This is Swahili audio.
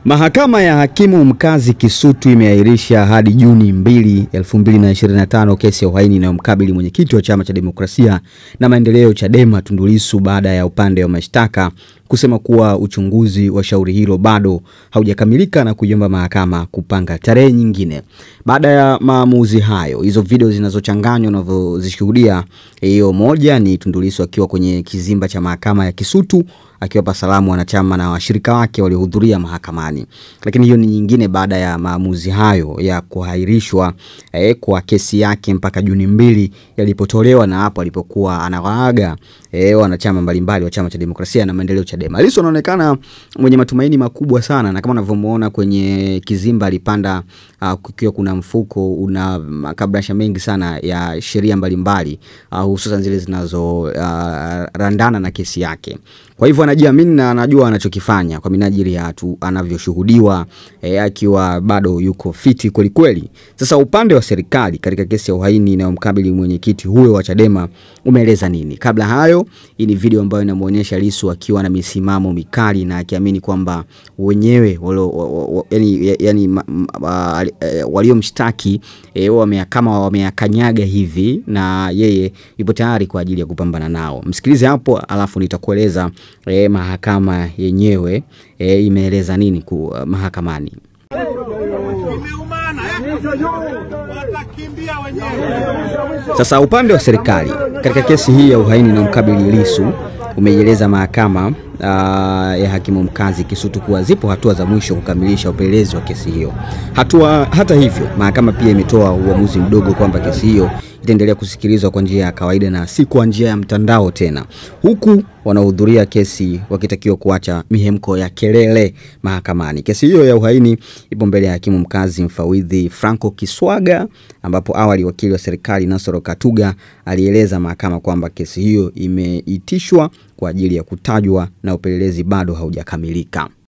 Mahakama ya hakimu mkazi Kisutu imeahirisha hadi Juni 2, 2025 kesi ya uhaini inayomkabili mwenyekiti wa Chama cha Demokrasia na Maendeleo Chadema Tundu Lissu baada ya upande wa mashtaka kusema kuwa uchunguzi wa shauri hilo bado haujakamilika na kuiomba mahakama kupanga tarehe nyingine. Baada ya maamuzi hayo, hizo video zinazochanganywa unavyozishuhudia, hiyo moja ni Tundu Lissu akiwa kwenye kizimba cha mahakama ya Kisutu akiwapa salamu wanachama na washirika wake waliohudhuria mahakamani. Lakini hiyo ni nyingine baada ya maamuzi hayo ya kuahirishwa kwa kesi yake mpaka Juni 2 yalipotolewa, na hapo alipokuwa anawaaga wanachama mbalimbali wa Chama cha Demokrasia na Maendeleo Chadema. Lissu anaonekana mwenye matumaini makubwa sana, na kama unavyomuona kwenye kizimba alipanda kukiwa kuna mfuko una makabrasha mengi sana ya sheria mbalimbali, hususan zile zinazo randana na kesi yake. Kwa hivyo anajiamini na anajua anachokifanya kwa minajili ya anavyoshuhudiwa akiwa bado yuko fiti kweli kweli. Sasa upande wa serikali katika kesi ya uhaini inayomkabili mwenyekiti huyo wa Chadema umeeleza nini? Kabla hayo, hii ni video ambayo inamuonyesha Lissu akiwa na misimamo mikali na akiamini kwamba wenyewe waliomshtaki kama wameyakanyaga hivi na yeye yupo tayari kwa ajili ya kupambana nao. Msikilize hapo alafu nitakueleza mahakama yenyewe imeeleza nini mahakamani. Sasa upande wa serikali katika kesi hii ya uhaini inayomkabili Lissu umeieleza mahakama ya hakimu mkazi Kisutu kuwa zipo hatua za mwisho kukamilisha upelelezi wa kesi hiyo. Hata hivyo, mahakama pia imetoa uamuzi mdogo kwamba kesi hiyo itaendelea kusikilizwa kwa njia ya kawaida na si kwa njia ya mtandao tena, huku wanaohudhuria kesi wakitakiwa kuacha mihemko ya kelele mahakamani. Kesi hiyo ya uhaini ipo mbele ya hakimu mkazi mfawidhi Franco Kiswaga, ambapo awali wakili wa serikali Nasoro Katuga alieleza mahakama kwamba kesi hiyo imeitishwa kwa ajili ya kutajwa na upelelezi bado haujakamilika.